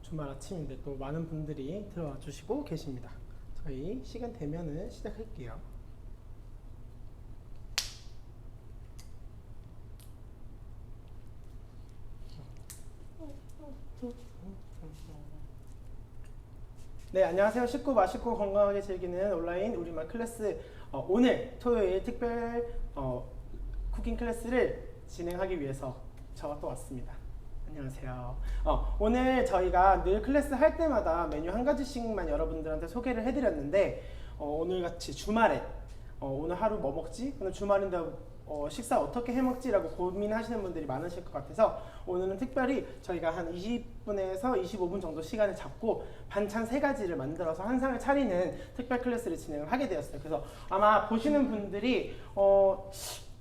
주말 아침인데 또 많은 분들이 들어와 주시고 계십니다. 저희 시간 되면은 시작할게요. 네, 안녕하세요. 쉽고 맛있고 건강하게 즐기는 온라인 우리말 클래스, 오늘 토요일 특별 쿠킹 클래스를 진행하기 위해서 저가 또 왔습니다. 안녕하세요. 오늘 저희가 늘 클래스 할 때마다 메뉴 한 가지씩만 여러분들한테 소개를 해드렸는데, 오늘 같이 주말에 오늘 하루 뭐 먹지? 오늘 주말인데 식사 어떻게 해먹지라고 고민하시는 분들이 많으실 것 같아서 오늘은 특별히 저희가 한 20분에서 25분 정도 시간을 잡고 반찬 3가지를 만들어서 한 상을 차리는 특별 클래스를 진행을 하게 되었어요. 그래서 아마 보시는 분들이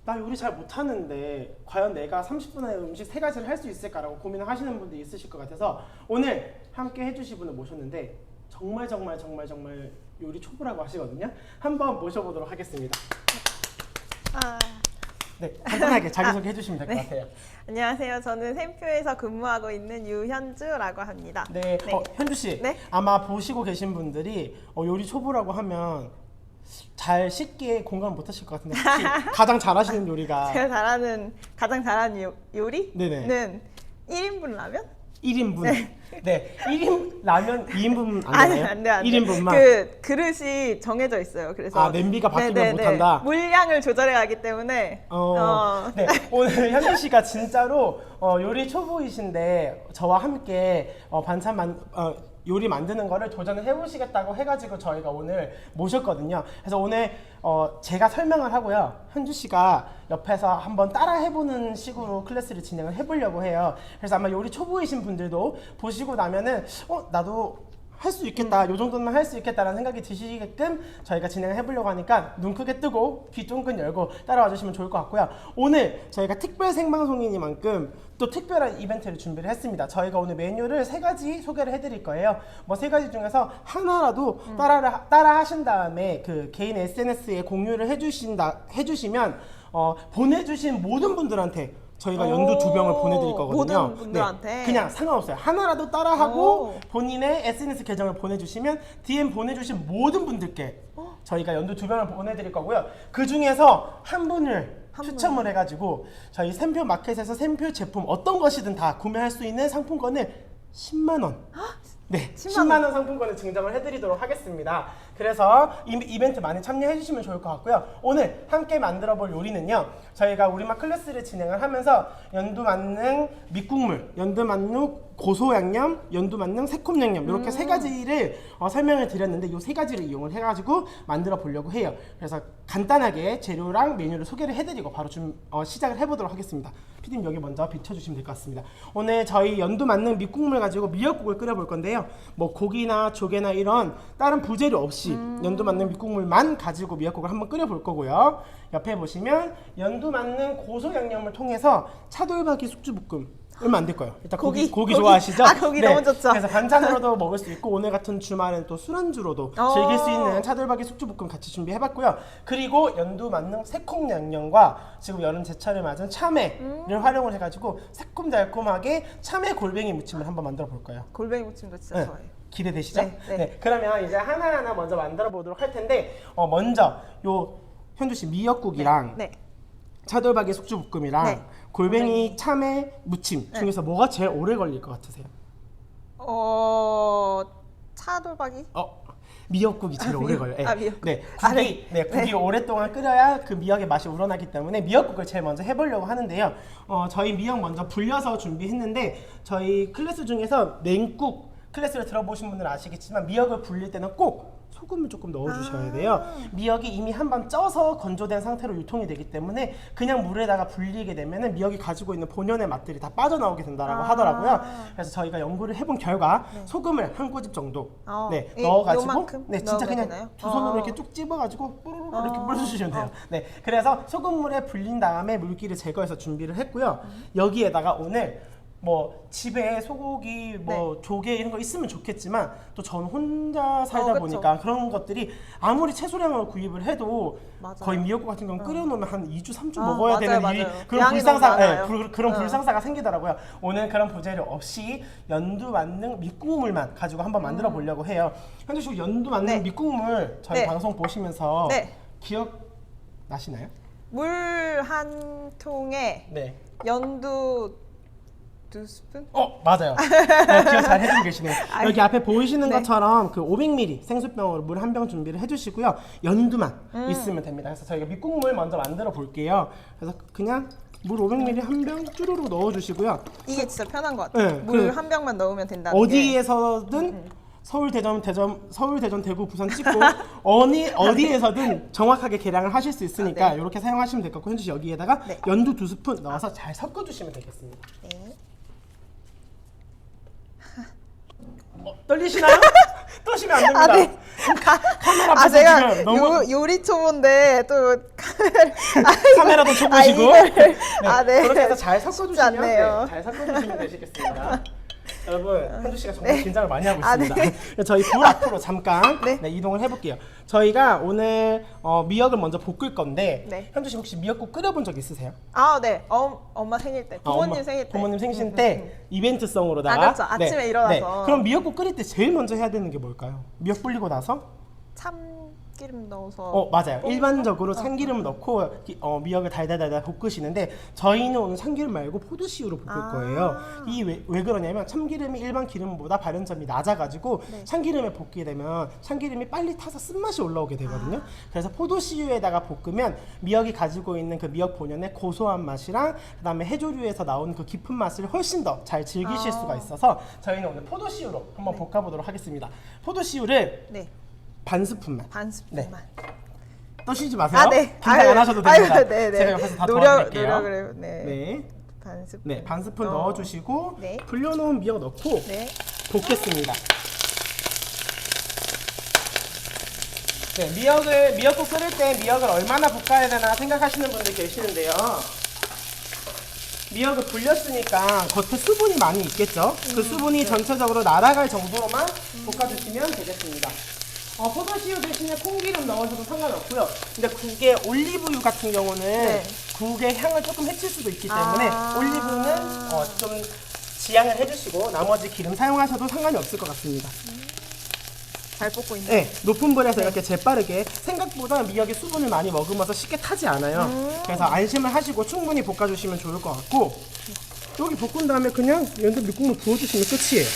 나 요리 잘 못하는데 과연 내가 30분 안에 음식 3가지를 할 수 있을까라고 고민을 하시는 분들이 있으실 것 같아서 오늘 함께 해주실 분을 모셨는데 정말 요리 초보라고 하시거든요. 한번 모셔보도록 하겠습니다. 네, 간단하게 자기소개 해주시면 될 것 같아요. 안녕하세요. 저는 샘표에서 근무하고 있는 유현주라고 합니다. 네, 현주씨, 네? 아마 보시고 계신 분들이 요리 초보라고 하면 잘 쉽게 공감 못 하실 것 같은데 혹시 가장 잘하시는 요리가? 제가 가장 잘하는 요리는 네네. 1인분 라면? 1인분. 네, 1인 라면 2인분 안 되나요? 안 돼요. 1인분만. 그 그릇이 정해져 있어요. 그래서 냄비가 바뀌면 못한다. 물량을 조절해 가기 때문에. 네, 오늘 현주 씨가 진짜로 요리 초보이신데 저와 함께 요리 만드는 거를 도전을 해보시겠다고 해가지고 저희가 오늘 모셨거든요. 그래서 오늘 제가 설명을 하고요. 현주 씨가 옆에서 한번 따라 해보는 식으로 클래스를 진행을 해보려고 해요. 그래서 아마 요리 초보이신 분들도 보시고 나면은 나도 할 수 있겠다, 요 정도는 할 수 있겠다라는 생각이 드시게끔 저희가 진행을 해보려고 하니까 눈 크게 뜨고 귀 쫑긋 열고 따라와 주시면 좋을 것 같고요. 오늘 저희가 특별 생방송이니만큼 또 특별한 이벤트를 준비를 했습니다. 저희가 오늘 메뉴를 3가지 소개를 해드릴 거예요. 뭐 3가지 중에서 하나라도 따라 하신 다음에 그 개인 SNS에 공유를 해주시면 보내주신 모든 분들한테 저희가 연두 2병을 보내드릴 거거든요. 모든 분들한테? 네, 그냥 상관없어요. 하나라도 따라하고 본인의 SNS 계정을 보내주시면 DM 보내주신 모든 분들께 저희가 연두 2병을 보내드릴 거고요. 그 중에서 한 분을 추첨을 해가지고 저희 샘표 마켓에서 샘표 제품 어떤 것이든 다 구매할 수 있는 상품권을 10만 원. 네, 10만 원 상품권을 증정을 해드리도록 하겠습니다. 그래서 이벤트 많이 참여해주시면 좋을 것 같고요. 오늘 함께 만들어볼 요리는요, 저희가 우리말 클래스를 진행을 하면서 연두만능 밑국물, 연두만능 고소양념, 연두만능 새콤양념 이렇게 3가지를 설명을 드렸는데 이 3가지를 이용을 해가지고 만들어 보려고 해요. 그래서 간단하게 재료랑 메뉴를 소개를 해드리고 바로 시작을 해보도록 하겠습니다. 피디님 여기 먼저 비춰주시면 될 것 같습니다. 오늘 저희 연두만능 밑국물 가지고 미역국을 끓여볼 건데요. 뭐 고기나 조개나 이런 다른 부재료 없이 연두만능 밑국물만 가지고 미역국을 한번 끓여볼 거고요. 옆에 보시면 연두만능 고소양념을 통해서 차돌박이 숙주볶음 얼마 안 될 거예요. 일단 고기 좋아하시죠? 고기 너무 좋죠. 그래서 반찬으로도 먹을 수 있고 오늘 같은 주말은 또 술안주로도 즐길 수 있는 차돌박이 숙주볶음 같이 준비해봤고요. 그리고 연두만능 새콤양념과 지금 여름 제철에 맞은 참외를 활용을 해가지고 새콤달콤하게 참외 골뱅이 무침을 한번 만들어 볼 거예요. 골뱅이 무침도 진짜 좋아해요. 기대되시죠? 네. 그러면 이제 하나하나 먼저 만들어 보도록 할 텐데 먼저 요 현주 씨 미역국이랑 차돌박이 숙주볶음이랑 골뱅이 참외 무침 중에서 뭐가 제일 오래 걸릴 것 같으세요? 차돌박이? 미역국이 제일 오래 걸려요. 미역국. 국이 오랫동안 끓여야 그 미역의 맛이 우러나기 때문에 미역국을 제일 먼저 해보려고 하는데요. 저희 미역 먼저 불려서 준비했는데 저희 클래스 중에서 냉국 클래스를 들어보신 분들은 아시겠지만 미역을 불릴 때는 꼭 소금을 조금 넣어주셔야 돼요. 미역이 이미 한번 쪄서 건조된 상태로 유통이 되기 때문에 그냥 물에다가 불리게 되면 미역이 가지고 있는 본연의 맛들이 다 빠져나오게 된다고 하더라고요. 그래서 저희가 연구를 해본 결과 소금을 한 꼬집 정도 넣어가지고 진짜 그냥 되나요? 두 손으로 이렇게 쭉 찝어가지고 뽀로로 이렇게 뿌려주시면 돼요. 그래서 소금물에 불린 다음에 물기를 제거해서 준비를 했고요. 여기에다가 오늘 뭐 집에 소고기 뭐 조개 이런 거 있으면 좋겠지만 또 저는 혼자 살다 그쵸. 보니까 그런 것들이 아무리 채소량을 구입을 해도 맞아요. 거의 미역국 같은 경우는 끓여놓으면 한 2주 3주 아, 먹어야 되는 맞아요, 일이 맞아요. 그런 양이 불상사 너무 많아요. 그런 불상사가 생기더라고요. 오늘 그런 부재료 없이 연두 만능 밑국물만 가지고 한번 만들어 보려고 해요. 현주 씨 연두 만능 네. 밑국물 저희 네. 방송 보시면서 네. 기억 나시나요? 물 한 통에 네. 연두 2스푼? 맞아요. 기억 잘 해주고 계시네요. 아이, 여기 앞에 보이시는 네. 것처럼 그 500ml 생수병으로 물 한 병 준비를 해주시고요. 연두만 있으면 됩니다. 그래서 저희가 밑국물 먼저 만들어 볼게요. 그래서 그냥 물 500ml 한 병 쭈루루 넣어주시고요. 이게 진짜 편한 것 같아요. 네, 물 그 한 병만 넣으면 된다는 게. 어디에서든 서울, 대전, 대구, 부산 찍고 어디에서든 정확하게 계량을 하실 수 있으니까 네. 이렇게 사용하시면 될 것 같고 현주 씨 여기에다가 네. 연두 2스푼 넣어서 잘 섞어주시면 되겠습니다. 네. 떨리시나요? 떠시면 안 됩니다. 네. 카메라 앞에서 제가 지금 너무 요리 초보인데 또 카메라도 쳐보시고 이거를- 네. 그렇게 해서 잘 쉽지 섞어주시면 않네요. 잘 섞어주시면 되시겠습니다. 여러분 현주 씨가 정말 긴장을 많이 하고 아, 있습니다. 저희 불 앞으로 잠깐 네. 이동을 해볼게요. 저희가 오늘 미역을 먼저 볶을 건데 네. 현주 씨 혹시 미역국 끓여본 적 있으세요? 네. 엄마 생일 때, 부모님 생일 때. 부모님 생신 때 이벤트성으로다가 그렇죠. 아침에 일어나서. 그럼 미역국 끓일 때 제일 먼저 해야 되는 게 뭘까요? 미역 불리고 나서? 참기름 넣어서. 맞아요. 볶는 일반적으로 거? 참기름 넣고 미역을 달달달달 볶으시는데 저희는 오늘 참기름 말고 포도씨유로 볶을 거예요. 이 왜 그러냐면 참기름이 일반 기름보다 발연점이 낮아가지고 네. 참기름에 볶게 되면 참기름이 빨리 타서 쓴맛이 올라오게 되거든요. 그래서 포도씨유에다가 볶으면 미역이 가지고 있는 그 미역 본연의 고소한 맛이랑 그다음에 해조류에서 나온 그 깊은 맛을 훨씬 더 잘 즐기실 수가 있어서 저희는 오늘 포도씨유로 한번 볶아보도록 하겠습니다. 포도씨유를 네. 반 스푼만. 반 스푼만. 떠시지 마세요. 네. 긴장 안 하셔도 됩니다. 네, 네. 제가 옆에서 다 도와드릴게요. 노력을 해요. 네. 네. 반 스푼. 네, 반 스푼 넣어주시고 네. 불려놓은 미역 넣고 네. 볶겠습니다. 네, 미역국 끓일 때 미역을 얼마나 볶아야 되나 생각하시는 분들 계시는데요. 미역을 불렸으니까 겉에 수분이 많이 있겠죠? 그 수분이 전체적으로 날아갈 정도로만 볶아주시면 되겠습니다. 포도씨유 대신에 콩기름 넣어줘도 상관없고요. 근데 국에 올리브유 같은 경우는 네. 국의 향을 조금 해칠 수도 있기 때문에 올리브유는 좀 지양을 해주시고 나머지 기름 사용하셔도 상관이 없을 것 같습니다. 잘 볶고 있네요. 네, 높은 불에서 이렇게 재빠르게 생각보다 미역이 수분을 많이 머금어서 쉽게 타지 않아요. 그래서 안심을 하시고 충분히 볶아주시면 좋을 것 같고 여기 볶은 다음에 그냥 연두 밑국물 부어주시면 끝이에요.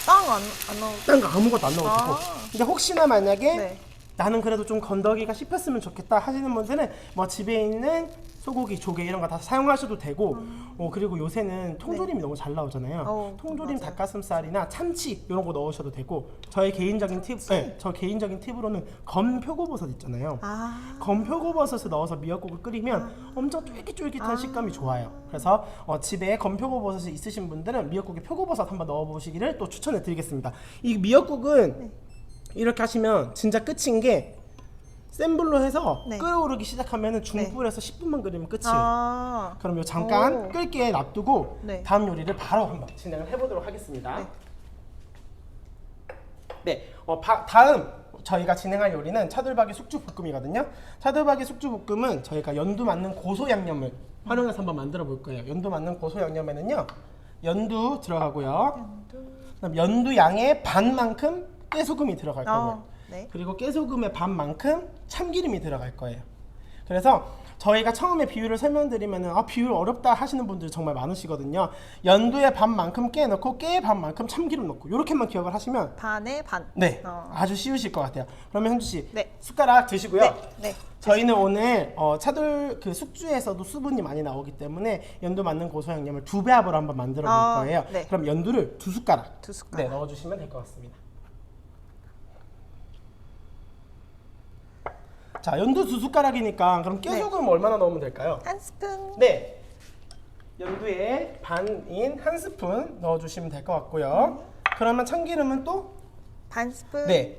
빵 안 넣어. 딴 거 아무것도 안 넣어도 되고. 근데 혹시나 만약에 네. 나는 그래도 좀 건더기가 씹혔으면 좋겠다 하시는 분들은 뭐 집에 있는 소고기, 조개 이런 거 다 사용하셔도 되고 그리고 요새는 통조림이 너무 잘 나오잖아요. 통조림, 맞아요. 닭가슴살이나 참치 이런 거 넣으셔도 되고 저의 개인적인 팁, 저 개인적인 팁으로는 건표고버섯 있잖아요. 건표고버섯을 넣어서 미역국을 끓이면 엄청 쫄깃쫄깃한 식감이 좋아요. 그래서 집에 건표고버섯이 있으신 분들은 미역국에 표고버섯 한번 넣어보시기를 또 추천해 드리겠습니다. 이 미역국은 이렇게 하시면 진짜 끝인 게 센 불로 해서 네. 끓어오르기 시작하면 중불에서 10분만 끓이면 끝이에요. 그럼 요 잠깐 끓게 놔두고 네. 다음 요리를 바로 한번 진행을 해보도록 하겠습니다. 다음 저희가 진행할 요리는 차돌박이 숙주볶음이거든요. 차돌박이 숙주볶음은 저희가 연두 맞는 고소 양념을 활용해서 한번 만들어 볼 거예요. 연두 맞는 고소 양념에는요, 연두 들어가고요. 그다음 연두 양의 반만큼 깨소금이 들어갈 거고요. 네. 그리고 깨소금의 반만큼 참기름이 들어갈 거예요. 그래서 저희가 처음에 비율을 설명드리면 비율 어렵다 하시는 분들 정말 많으시거든요. 연두의 반만큼 깨 넣고 깨의 반만큼 참기름 넣고 이렇게만 기억을 하시면 반에 반. 아주 쉬우실 것 같아요. 그러면 현주 씨 네. 숟가락 드시고요. 네. 저희는 오늘 차돌 그 숙주에서도 수분이 많이 나오기 때문에 연두 맞는 고소 양념을 2배합으로 한번 만들어 볼 거예요. 네. 그럼 연두를 2숟가락, 2숟가락. 넣어주시면 될 것 같습니다. 자, 연두 2숟가락이니까 그럼 깨소금 얼마나 넣으면 될까요? 한 스푼. 네, 연두의 반인 한 스푼 넣어주시면 될 것 같고요. 그러면 참기름은 또 반 스푼. 네,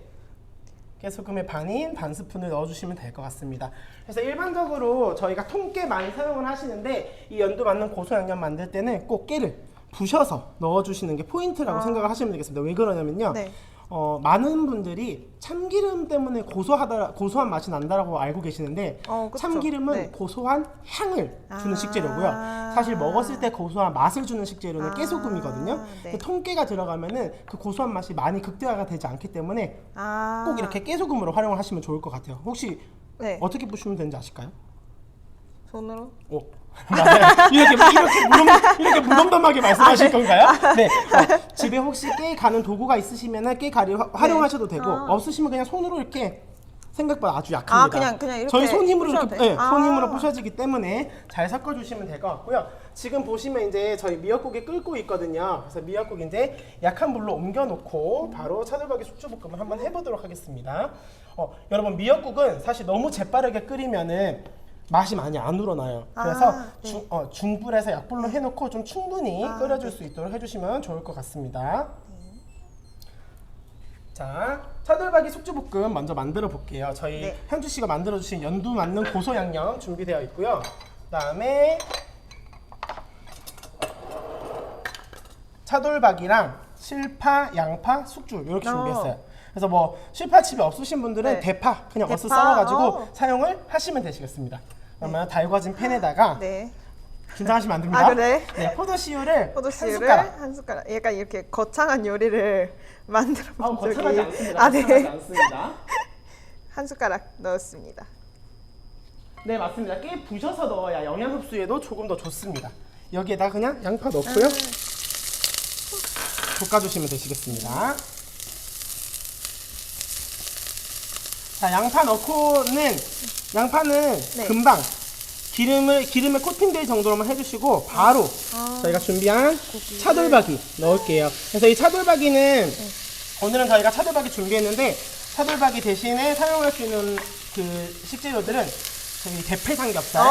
깨소금의 반인 반 스푼을 넣어주시면 될 것 같습니다. 그래서 일반적으로 저희가 통깨 많이 사용을 하시는데 이 연두 맞는 고소 양념 만들 때는 꼭 깨를 부셔서 넣어주시는 게 포인트라고 생각을 하시면 되겠습니다. 왜 그러냐면요. 네. 많은 분들이 참기름 때문에 고소한 맛이 난다라고 알고 계시는데 그쵸. 참기름은 네. 고소한 향을 주는 식재료고요. 사실 먹었을 때 고소한 맛을 주는 식재료는 깨소금이거든요. 네. 근데 통깨가 들어가면은 그 고소한 맛이 많이 극대화가 되지 않기 때문에 꼭 이렇게 깨소금으로 활용을 하시면 좋을 것 같아요. 혹시 네. 어떻게 부시면 되는지 아실까요? 손으로? 맞아요. 이렇게 무덤덤하게 말씀하실 건가요? 네. 집에 혹시 깨 가는 도구가 있으시면 깨 가리 활용하셔도 되고 없으시면 그냥 손으로 이렇게 생각보다 아주 약합니다. 그냥 이렇게 저희 손 힘으로 부셔도 이렇게 돼? 손 힘으로 부셔지기 때문에 잘 섞어 주시면 될 것 같고요. 지금 보시면 이제 저희 미역국이 끓고 있거든요. 그래서 미역국 이제 약한 불로 옮겨 놓고 바로 차돌박이 숙주볶음을 한번 해보도록 하겠습니다. 여러분 미역국은 사실 너무 재빠르게 끓이면은 맛이 많이 안 우러나요. 그래서 네. 중불에서 약불로 해놓고 좀 충분히 끓여줄 수 있도록 해주시면 좋을 것 같습니다. 자, 차돌박이 숙주볶음 먼저 만들어 볼게요. 저희 현주 씨가 만들어 주신 연두 맞는 고소 양념 준비되어 있고요. 그다음에 차돌박이랑 실파, 양파, 숙주 이렇게 준비했어요. 그래서 뭐 실파집이 없으신 분들은 네. 대파 그냥 대파? 어슷 썰어가지고 사용을 하시면 되시겠습니다. 그러면 달궈진 팬에다가 네. 긴장하시면 안 됩니다. 네. 포도씨유를 포도씨유를 한 숟가락. 약간 이렇게 거창한 요리를 만들어 본 적이 거창하지 않습니다. 네. 거창하지 않습니다. 한 숟가락 넣었습니다. 네, 맞습니다. 깨 부셔서 넣어야 영양 흡수에도 조금 더 좋습니다. 여기에다 그냥 양파 넣고요. 볶아주시면 되시겠습니다. 자, 양파는 금방 기름에 코팅될 정도로만 해주시고 바로 저희가 준비한 차돌박이 넣을게요. 그래서 이 차돌박이는 오늘은 저희가 차돌박이 준비했는데 차돌박이 대신에 사용할 수 있는 그 식재료들은 저희 대패 삼겹살,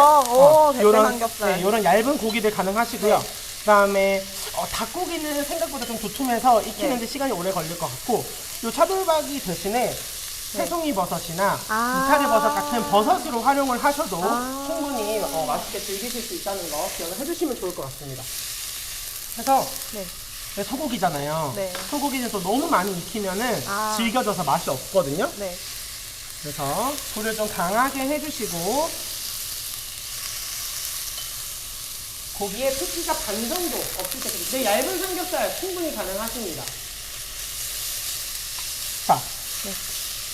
대패 삼겹살. 이런 얇은 고기들 가능하시고요. 그다음에 닭고기는 생각보다 좀 두툼해서 익히는데 시간이 오래 걸릴 것 같고 이 차돌박이 대신에 새송이 버섯이나 이파리 버섯 같은 버섯으로 활용을 하셔도 충분히 맛있게 즐기실 수 있다는 거 기억을 해주시면 좋을 것 같습니다. 그래서 소고기잖아요. 네. 소고기는 또 너무 많이 익히면은 질겨져서 맛이 없거든요. 네. 그래서 불을 좀 강하게 해주시고 고기에 핏기가 반 정도 없을 때 얇은 삼겹살 충분히 가능하십니다. 자,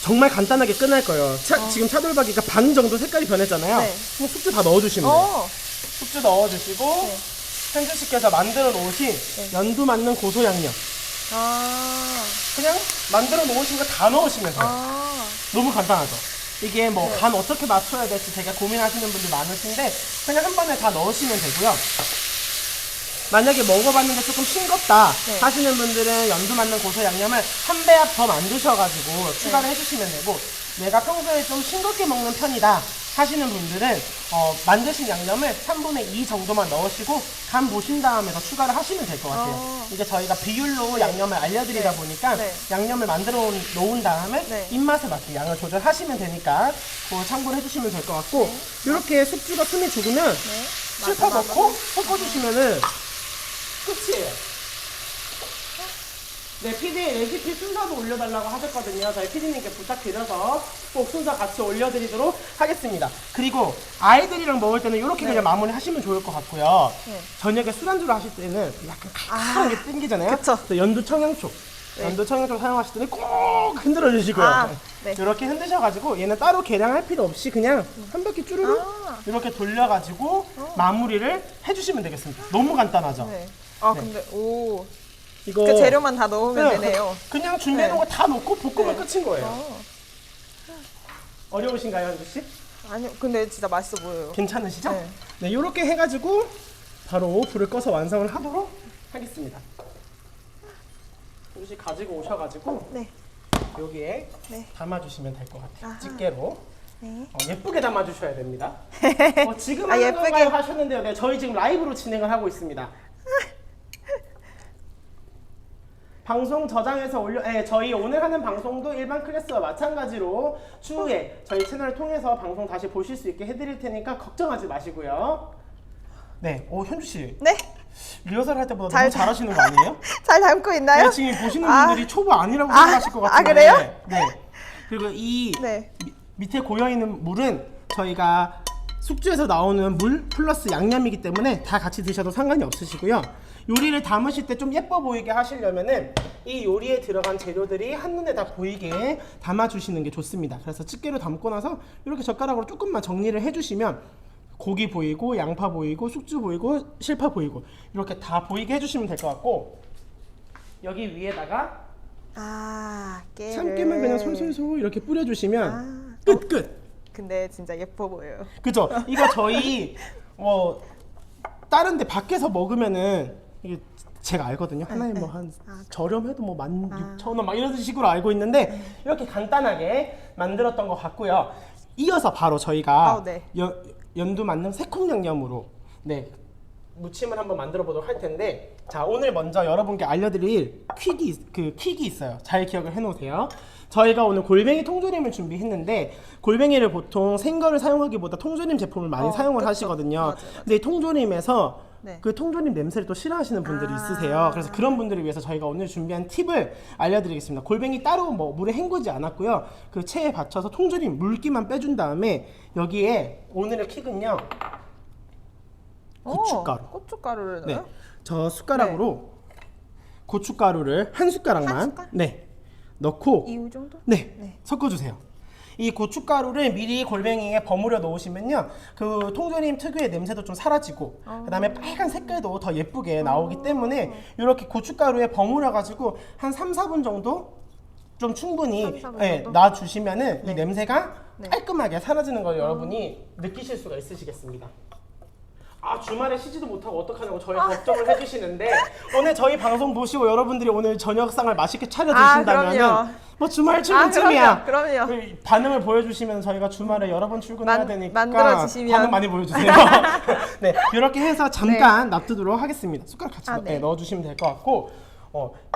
정말 간단하게 끝날 거예요. 지금 차돌박이가 반 정도 색깔이 변했잖아요. 그럼 숙주 다 넣어주시면 돼요. 숙주 넣어주시고 현주 씨께서 만들어 놓으신 연두 맞는 고소 양념 그냥 만들어 놓으신 거 다 넣으시면 돼요. 너무 간단하죠. 이게 뭐 간 어떻게 맞춰야 될지 되게 고민하시는 분들 많으신데 그냥 한 번에 다 넣으시면 되고요. 만약에 먹어봤는데 조금 싱겁다 하시는 분들은 연두 맞는 고소 양념을 한 배합 더 만드셔가지고 추가를 해주시면 되고 내가 평소에 좀 싱겁게 먹는 편이다 하시는 분들은 만드신 양념을 3분의 2 정도만 넣으시고 간 보신 다음에 더 추가를 하시면 될 것 같아요. 이게 저희가 비율로 양념을 알려드리다 보니까 양념을 만들어 놓은 다음에 입맛에 맞게 양을 조절하시면 되니까 그거 참고를 해주시면 될 것 같고 이렇게 숙주가 숨이 죽으면 실파 넣고 섞어주시면은 끝이에요. 네, PD 레시피 순서도 올려달라고 하셨거든요. 저희 PD님께 부탁드려서 꼭 순서 같이 올려드리도록 하겠습니다. 그리고 아이들이랑 먹을 때는 이렇게 그냥 마무리 하시면 좋을 것 같고요. 저녁에 술안주로 하실 때는 약간 칼칼한 게 땡기잖아요. 그쵸. 연두 청양초. 연두 청양초 사용하실 때는 꼭 흔들어 주시고요. 이렇게 흔드셔가지고 얘는 따로 계량할 필요 없이 그냥 한 바퀴 쭈루루 이렇게 돌려가지고 마무리를 해주시면 되겠습니다. 너무 간단하죠? 근데 이거 그 재료만 다 넣으면 되네요. 그냥 준비해놓은 거 다 넣고 볶으면 끝인 거예요. 어려우신가요, 현주 씨? 아니요, 근데 진짜 맛있어 보여요. 괜찮으시죠? 네, 이렇게 해가지고 바로 불을 꺼서 완성을 하도록 하겠습니다. 현주 씨 가지고 오셔가지고 여기에 담아주시면 될 것 같아요. 집게로. 예쁘게 담아주셔야 됩니다. 지금 하는 예쁘게 건가요? 하셨는데요. 네, 저희 지금 라이브로 진행을 하고 있습니다. 방송 저장해서 저희 오늘 하는 방송도 일반 클래스와 마찬가지로 추후에 저희 채널을 통해서 방송 다시 보실 수 있게 해드릴 테니까 걱정하지 마시고요. 네, 현주 씨. 네. 리허설 할 때보다 너무 잘하시는 거 아니에요? 잘 담고 있나요? 네, 지금 보시는 분들이 초보 아니라고 생각하실 것 같은데. 그래요? 네. 그리고 이 네. 밑에 고여 있는 물은 저희가 숙주에서 나오는 물 플러스 양념이기 때문에 다 같이 드셔도 상관이 없으시고요. 요리를 담으실 때 좀 예뻐 보이게 하시려면은 이 요리에 들어간 재료들이 한눈에 다 보이게 담아주시는 게 좋습니다. 그래서 집게로 담고 나서 이렇게 젓가락으로 조금만 정리를 해주시면 고기 보이고 양파 보이고 숙주 보이고 실파 보이고 이렇게 다 보이게 해주시면 될 것 같고, 여기 위에다가 깨를. 참깨만 그냥 솔솔솔 이렇게 뿌려주시면 끝! 근데 진짜 예뻐 보여요. 그죠? 이거 저희 다른 데 밖에서 먹으면은 이게 제가 알거든요. 하나에 뭐 한 저렴해도 뭐 16,000원 막 이런 식으로 알고 있는데 이렇게 간단하게 만들었던 것 같고요. 이어서 바로 저희가 네. 연두 만능 새콤 양념으로 무침을 한번 만들어 보도록 할 텐데, 자, 오늘 먼저 여러분께 알려드릴 퀵이 있어요. 잘 기억을 해놓으세요. 저희가 오늘 골뱅이 통조림을 준비했는데, 골뱅이를 보통 생거를 사용하기보다 통조림 제품을 많이 사용을 하시거든요. 맞아요. 근데 이 통조림에서 네. 그 통조림 냄새를 또 싫어하시는 분들이 있으세요. 그래서 그런 분들을 위해서 저희가 오늘 준비한 팁을 알려드리겠습니다. 골뱅이 따로 뭐 물에 헹구지 않았고요. 그 체에 받쳐서 통조림 물기만 빼준 다음에 여기에 오늘의 킥은요, 고춧가루. 고춧가루를 네, 넣어요? 저 숟가락으로 고춧가루를 한 숟가락만 한 숟갈? 넣고 이 정도? 섞어주세요. 이 고춧가루를 미리 골뱅이에 버무려 놓으시면요, 그 통조림 특유의 냄새도 좀 사라지고 그 다음에 빨간 색깔도 더 예쁘게 나오기 때문에 이렇게 고춧가루에 버무려 가지고 한 3-4분 정도 좀 충분히 3-4분 정도? 놔주시면은 이 냄새가 깔끔하게 사라지는 걸 여러분이 느끼실 수가 있으시겠습니다. 주말에 쉬지도 못하고 어떡하냐고 저희 걱정을 해주시는데, 오늘 저희 방송 보시고 여러분들이 오늘 저녁상을 맛있게 차려 드신다면 그럼요. 뭐 주말 출근쯤이야. 그럼요. 그 반응을 보여주시면 저희가 주말에 여러 번 출근해야 되니까 만들어주시면. 반응 많이 보여주세요. 네, 이렇게 해서 잠깐 놔두도록 하겠습니다. 숟가락 같이 넣어주시면 될 것 같고,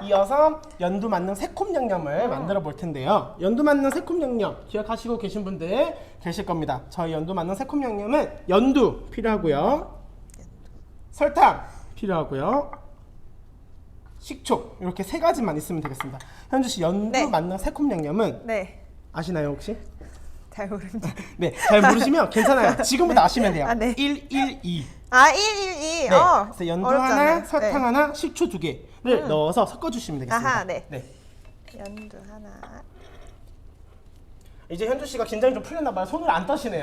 이어서 연두 만능 새콤 양념을 만들어 볼 텐데요. 연두 만능 새콤 양념 기억하시고 계신 분들 계실 겁니다. 저희 연두 만능 새콤 양념은 연두 필요하고요, 설탕 필요하고요, 식초 이렇게 세 가지만 있으면 되겠습니다. 현주 씨, 연두 만능 새콤 양념은 아시나요 혹시? 잘 모릅니다. 네, 잘 모르시면 괜찮아요. 지금부터 아시면 돼요. 112. 112. 네. 그래서 연두 하나, 않아요. 설탕 하나, 식초 2개를 넣어서 섞어주시면 되겠습니다. 연두 하나. 이제 현주 씨가 긴장이 좀 풀렸나 봐요. 손을 안 떠시네요.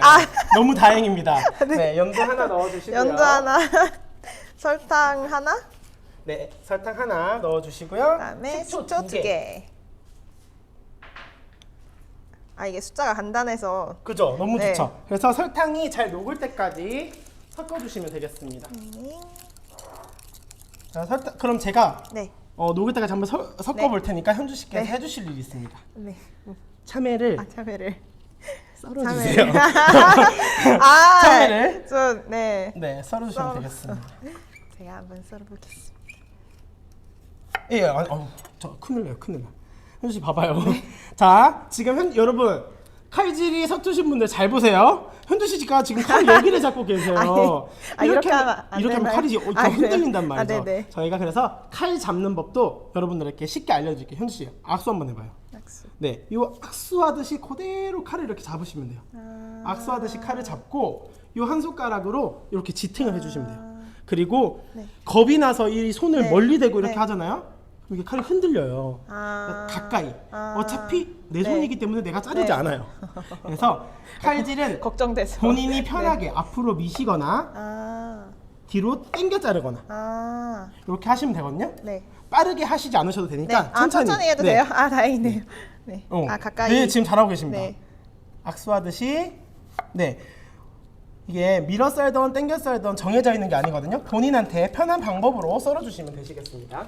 너무 다행입니다. 네, 연두 하나 넣어주시고요. 연두 하나. 설탕 하나. 네, 설탕 하나 넣어주시고요. 그다음에 식초 2개. 이게 숫자가 간단해서. 그죠? 너무 좋죠? 그래서 설탕이 잘 녹을 때까지 섞어주시면 되겠습니다. 자, 그럼 제가 녹을 때까지 한번 섞어볼 테니까 현주 씨께서 해주실 일이 있습니다. 참외를 참외를 썰어주세요. 참외를 썰어주시면 되겠습니다. 제가 한번 썰어보겠습니다. 저 큰일 나요. 현주 씨 봐봐요. 자, 지금 여러분 칼질이 서투신 분들 잘 보세요. 현주 씨가 지금 칼 여기를 잡고 계세요. 이렇게 하면 칼이 흔들린단 말이죠. 네네. 저희가 그래서 칼 잡는 법도 여러분들에게 쉽게 알려드릴게요. 현주 씨, 악수 한번 해봐요. 네, 이 악수하듯이 그대로 칼을 이렇게 잡으시면 돼요. 악수하듯이 칼을 잡고 이 한 손가락으로 이렇게 지탱을 해주시면 돼요. 그리고 겁이 나서 이 손을 멀리 대고 이렇게 하잖아요. 이게 칼이 흔들려요. 가까이. 어차피 내 손이기 때문에 내가 자르지 않아요. 그래서 칼질은 걱정돼서 본인이 편하게 앞으로 미시거나 뒤로 당겨 자르거나 이렇게 하시면 되거든요. 빠르게 하시지 않으셔도 되니까 천천히 해도 돼요? 다행이네요. 가까이. 네, 지금 잘하고 계십니다. 악수하듯이. 이게 밀어 썰던 당겨 썰던 정해져 있는 게 아니거든요. 본인한테 편한 방법으로 썰어주시면 되시겠습니다.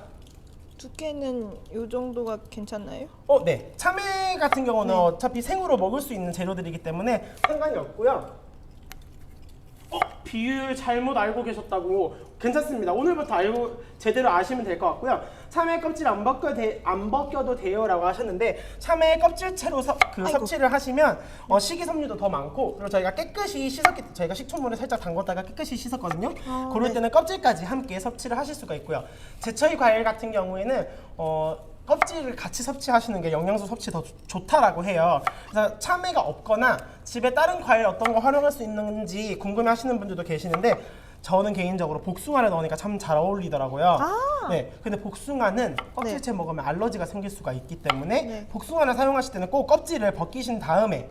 두께는 이 정도가 괜찮나요? 네. 참외 같은 경우는 어차피 생으로 먹을 수 있는 재료들이기 때문에 상관이 없고요. 비율 잘못 알고 계셨다고 괜찮습니다. 오늘부터 알고 제대로 아시면 될 것 같고요. 참외 껍질 안 벗겨도 돼요라고 하셨는데 참외 껍질채로 섭취를 하시면 식이섬유도 더 많고 그리고 저희가 깨끗이 저희가 식초물에 살짝 담궜다가 깨끗이 씻었거든요. 그럴 네. 때는 껍질까지 함께 섭취를 하실 수가 있고요. 제철 과일 같은 경우에는 껍질을 같이 섭취하시는 게 영양소 섭취 더 좋다라고 해요. 그래서 참외가 없거나 집에 다른 과일 어떤 거 활용할 수 있는지 궁금해하시는 분들도 계시는데 저는 개인적으로 복숭아를 넣으니까 참 잘 어울리더라고요. 네, 근데 복숭아는 껍질째 먹으면 알러지가 생길 수가 있기 때문에 복숭아를 사용하실 때는 꼭 껍질을 벗기신 다음에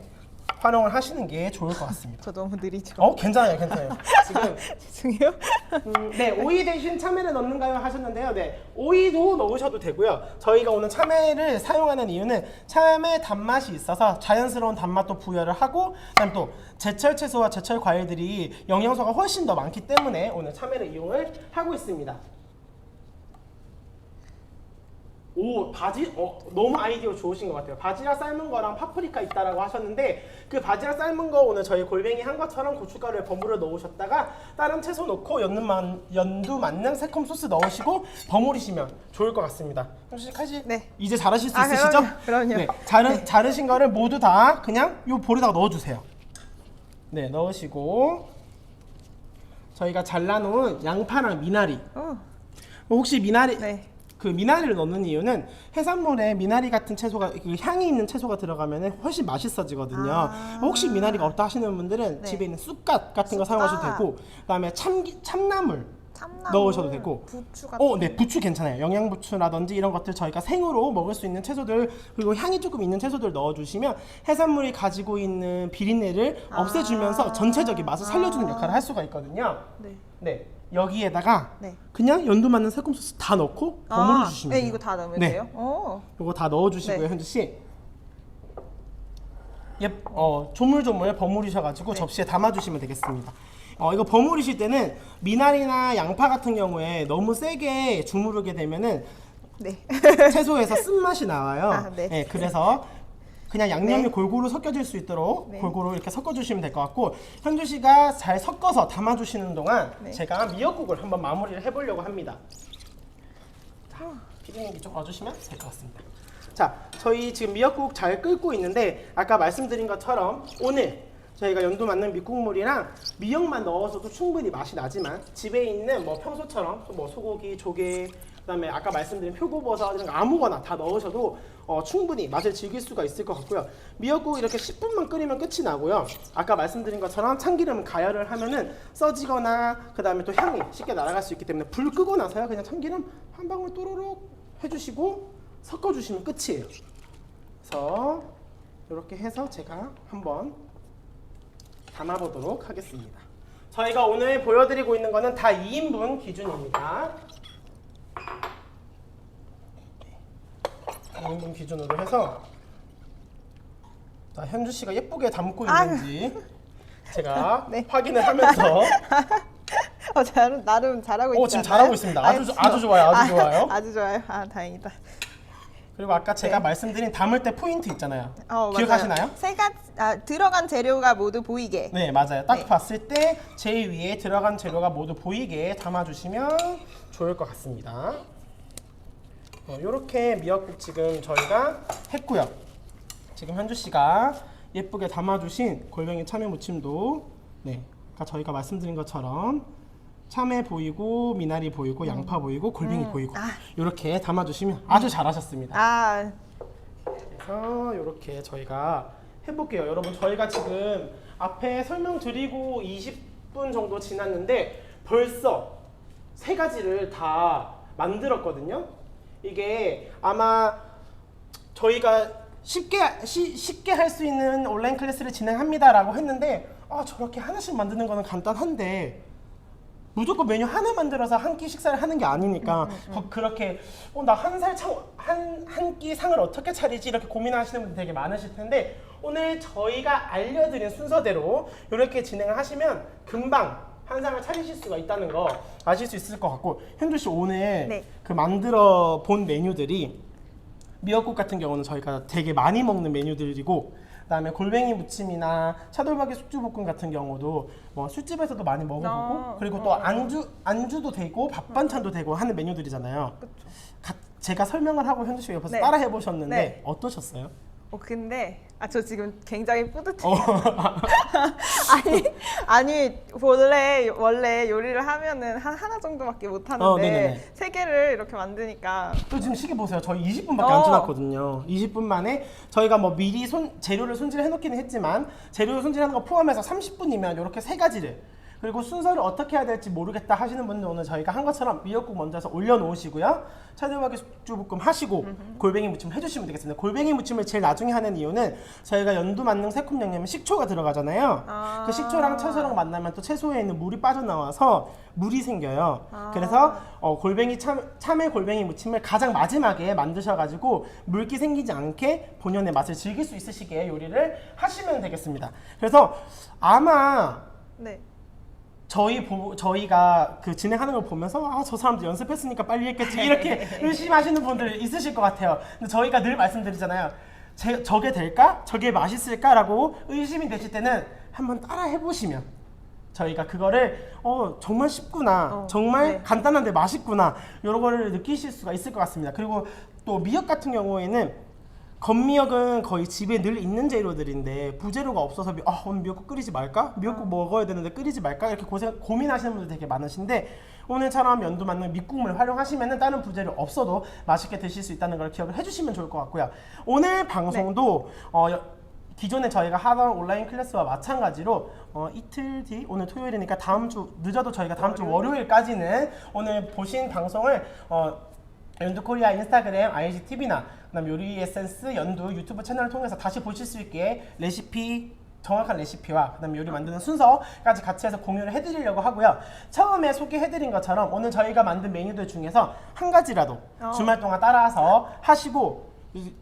활용을 하시는 게 좋을 것 같습니다. 저 너무 느리죠? 괜찮아요, 괜찮아요. 지금 죄송해요. 네, 오이 대신 참외를 넣는가요 하셨는데요. 네, 오이도 넣으셔도 되고요. 저희가 오늘 참외를 사용하는 이유는 참외 단맛이 있어서 자연스러운 단맛도 부여를 하고 그다음 또 제철 채소와 제철 과일들이 영양소가 훨씬 더 많기 때문에 오늘 참외를 이용을 하고 있습니다. 오, 너무 아이디어 좋으신 것 같아요. 바지락 삶은 거랑 파프리카 있다라고 하셨는데 그 바지락 삶은 거 오늘 저희 골뱅이 한 것처럼 고춧가루에 버무려 넣으셨다가 다른 채소 넣고 연두 만능 새콤 소스 넣으시고 버무리시면 좋을 것 같습니다. 혹시 칼씨 네. 이제 잘하실 수 있으시죠? 그럼요. 네, 자르신 거를 모두 다 그냥 요 볼에다가 넣어주세요. 네, 넣으시고 저희가 잘라놓은 양파랑 미나리. 혹시 미나리 네. 그 미나리를 넣는 이유는 해산물에 미나리 같은 채소가 그 향이 있는 채소가 들어가면 훨씬 맛있어지거든요. 혹시 미나리가 없다 하시는 분들은 네. 집에 있는 쑥갓 같은 거 사용하셔도 되고 그다음에 참나물 참나물, 넣으셔도 되고 부추 같은 네, 부추 괜찮아요. 영양부추라든지 이런 것들 저희가 생으로 먹을 수 있는 채소들 그리고 향이 조금 있는 채소들 넣어주시면 해산물이 가지고 있는 비린내를 없애주면서 전체적인 맛을 살려주는 역할을 할 수가 있거든요. 네. 네, 여기에다가 네. 그냥 연두 맞는 새콤 소스 다 넣고 버무려 주시면 네, 돼요. 이거 다 넣으면 네. 돼요? 이거 다 넣어주시고요, 네. 현주 씨. 조물조물 버무리셔가지고 접시에 담아주시면 되겠습니다. 이거 버무리실 때는 미나리나 양파 같은 경우에 너무 세게 주무르게 되면은 네. 채소에서 쓴맛이 나와요. 네. 그래서 그냥 양념이 네. 골고루 섞여질 수 있도록 네. 골고루 이렇게 섞어주시면 될 것 같고 현주 씨가 잘 섞어서 담아주시는 동안 네. 제가 미역국을 한번 마무리를 해보려고 합니다. 자, 피디님이 좀 와주시면 될 것 같습니다. 자, 저희 지금 미역국 잘 끓고 있는데 아까 말씀드린 것처럼 오늘 저희가 연두 맞는 밑국물이랑 미역만 넣어서도 충분히 맛이 나지만 집에 있는 평소처럼 소고기, 조개, 그다음에 아까 말씀드린 표고버섯 이런 거 아무거나 다 넣으셔도 충분히 맛을 즐길 수가 있을 것 같고요. 미역국 이렇게 10분만 끓이면 끝이 나고요. 아까 말씀드린 것처럼 참기름 가열을 하면은 써지거나 그다음에 또 향이 쉽게 날아갈 수 있기 때문에 불 끄고 나서요 그냥 참기름 한 방울 또로록 해주시고 섞어주시면 끝이에요. 그래서 이렇게 해서 제가 한번 담아보도록 하겠습니다. 저희가 오늘 보여드리고 있는 거는 다 2인분 기준입니다. 2인분 기준으로 해서 자, 현주 씨가 예쁘게 담고 있는지 제가 네. 확인을 하면서 나름 잘하고 있지 지금 않나요? 잘하고 있습니다. 아주 좋아요. 아주 좋아요. 아주 좋아요. 다행이다. 그리고 아까 제가 네. 말씀드린 담을 때 포인트 있잖아요. 맞아요. 기억하시나요? 세 가지 들어간 재료가 모두 보이게. 네, 맞아요. 딱 네. 봤을 때 제일 위에 들어간 재료가 모두 보이게 담아주시면 좋을 것 같습니다. 이렇게 미역국 지금 저희가 했고요. 지금 현주 씨가 예쁘게 담아주신 골뱅이 참외 무침도 아까 저희가 말씀드린 것처럼 참외 보이고 미나리 보이고 양파 보이고 골뱅이 보이고 이렇게 담아주시면 아주 잘하셨습니다. 그래서 이렇게 저희가 해볼게요. 여러분 저희가 지금 앞에 설명드리고 20분 정도 지났는데 벌써 세 가지를 다 만들었거든요. 이게 아마 저희가 쉽게 할 수 있는 온라인 클래스를 진행합니다라고 했는데 저렇게 하나씩 만드는 거는 간단한데 무조건 메뉴 하나 만들어서 한 끼 식사를 하는 게 아니니까 그렇게 나 한 끼 상을 어떻게 차리지 이렇게 고민하시는 분들 되게 많으실 텐데 오늘 저희가 알려드린 순서대로 이렇게 진행을 하시면 금방 한 상을 차리실 수가 있다는 거 아실 수 있을 것 같고 현주 씨 오늘 네. 그 만들어 본 메뉴들이 미역국 같은 경우는 저희가 되게 많이 먹는 메뉴들이고 그다음에 골뱅이 무침이나 차돌박이 숙주볶음 같은 경우도 뭐 술집에서도 많이 먹어보고 그리고 또 안주도 되고 밥 반찬도 되고 하는 메뉴들이잖아요. 제가 설명을 하고 현주 씨가 옆에서 네. 따라 해보셨는데 네. 어떠셨어요? 근데 저 지금 굉장히 뿌듯해요. 아니 원래 요리를 하면은 하나 정도밖에 못 하는데 네네네. 3개를 이렇게 만드니까 또 지금 시계 보세요. 저희 20분밖에 안 지났거든요. 20분 만에 저희가 뭐 미리 재료를 손질해 놓기는 했지만 재료를 손질하는 거 포함해서 30분이면 이렇게 3가지를 그리고 순서를 어떻게 해야 될지 모르겠다 하시는 분들 오늘 저희가 한 것처럼 미역국 먼저 해서 올려놓으시고요. 차돌박이 숙주볶음 하시고 골뱅이 무침 해주시면 되겠습니다. 골뱅이 무침을 제일 나중에 하는 이유는 저희가 연두 만능 새콤 양념에 식초가 들어가잖아요. 그 식초랑 채소랑 만나면 또 채소에 있는 물이 빠져나와서 물이 생겨요. 그래서 골뱅이 참외 골뱅이 무침을 가장 마지막에 만드셔가지고 물기 생기지 않게 본연의 맛을 즐길 수 있으시게 요리를 하시면 되겠습니다. 그래서 아마 네. 저희가 그 진행하는 걸 보면서 저 사람들 연습했으니까 빨리 했겠지 이렇게 의심하시는 분들 있으실 것 같아요. 근데 저희가 늘 말씀드리잖아요. 저게 될까? 저게 맛있을까? 라고 의심이 되실 때는 한번 따라 해보시면 저희가 그거를 정말 쉽구나 정말 네. 간단한데 맛있구나 이런 거를 느끼실 수가 있을 것 같습니다. 그리고 또 미역 같은 경우에는 건미역은 거의 집에 늘 있는 재료들인데 부재료가 없어서 오늘 미역국 끓이지 말까? 미역국 먹어야 되는데 끓이지 말까? 이렇게 고민하시는 분들 되게 많으신데 오늘처럼 연두 만능 밑국물 활용하시면 다른 부재료 없어도 맛있게 드실 수 있다는 걸 기억을 해주시면 좋을 것 같고요. 오늘 방송도 기존에 저희가 하던 온라인 클래스와 마찬가지로 이틀 뒤 오늘 토요일이니까 다음 주 늦어도 저희가 다음 주 월요일까지는 오늘 보신 방송을 연두코리아 인스타그램, IGTV나 그다음 요리 에센스 연두 유튜브 채널을 통해서 다시 보실 수 있게 정확한 레시피와 그다음 요리 만드는 순서까지 같이 해서 공유를 해드리려고 하고요. 처음에 소개해드린 것처럼 오늘 저희가 만든 메뉴들 중에서 한 가지라도 주말 동안 따라서 하시고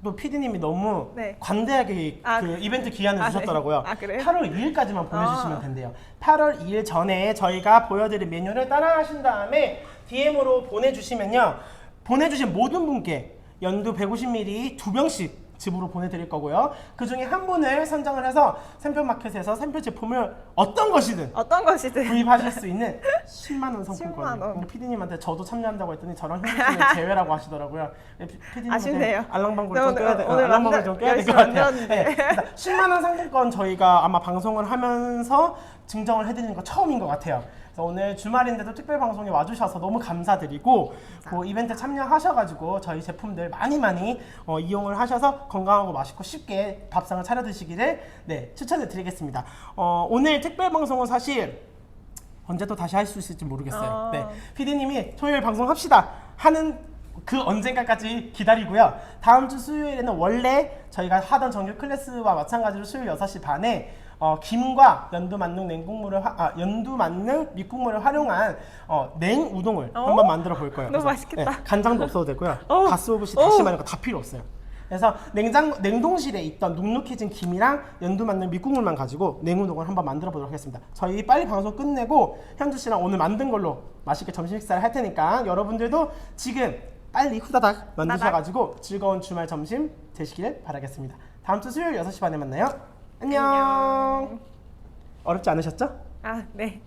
또 PD님이 너무 네. 관대하게 그 이벤트 기한을 주셨더라고요. 네. 그래요? 8월 2일까지만 보내주시면 된대요. 8월 2일 전에 저희가 보여드린 메뉴를 따라하신 다음에 DM으로 보내주시면요. 보내주신 모든 분께 연두 150ml 2병씩 집으로 보내드릴 거고요. 그 중에 한 분을 선정을 해서 샘표마켓에서 샘표 제품을 어떤 것이든 구입하실 수 있는 10만 원 상품권. 10만 원. PD님한테 저도 참여한다고 했더니 저랑 현주 씨는 제외라고 하시더라고요. PD님한테 아쉽네요. 알랑방구를 네, 좀 껴야 돼. 오늘 알랑방구를 좀 껴야 될 것 열심히 같아요. 만들었는데. 네. 그래서 10만 원 상품권 저희가 아마 방송을 하면서 증정을 해드리는 거 처음인 것 같아요. 오늘 주말인데도 특별 방송에 와주셔서 너무 감사드리고 그 이벤트 참여하셔가지고 저희 제품들 많이 이용을 하셔서 건강하고 맛있고 쉽게 밥상을 차려 드시기를 추천해 드리겠습니다. 오늘 특별 방송은 사실 언제 또 다시 할 수 있을지 모르겠어요. PD님이 토요일 방송 합시다 하는 그 언젠가까지 기다리고요. 다음 주 수요일에는 원래 저희가 하던 정규 클래스와 마찬가지로 수요일 6시 반에 김과 연두 만능 연두 만능 밑국물을 활용한 냉우동을 한번 만들어 볼 거예요. 너무 그래서, 맛있겠다. 간장도 없어도 되고요. 가스오브시 다시마 이런 거 다 필요 없어요. 그래서 냉동실에 있던 눅눅해진 김이랑 연두 만능 밑국물만 가지고 냉우동을 한번 만들어 보도록 하겠습니다. 저희 빨리 방송 끝내고 현주 씨랑 오늘 만든 걸로 맛있게 점심 식사를 할 테니까 여러분들도 지금 빨리 후다닥 만드셔가지고 즐거운 주말 점심 되시길 바라겠습니다. 다음 주 수요일 6시 반에 만나요. 안녕. 어렵지 않으셨죠? 네.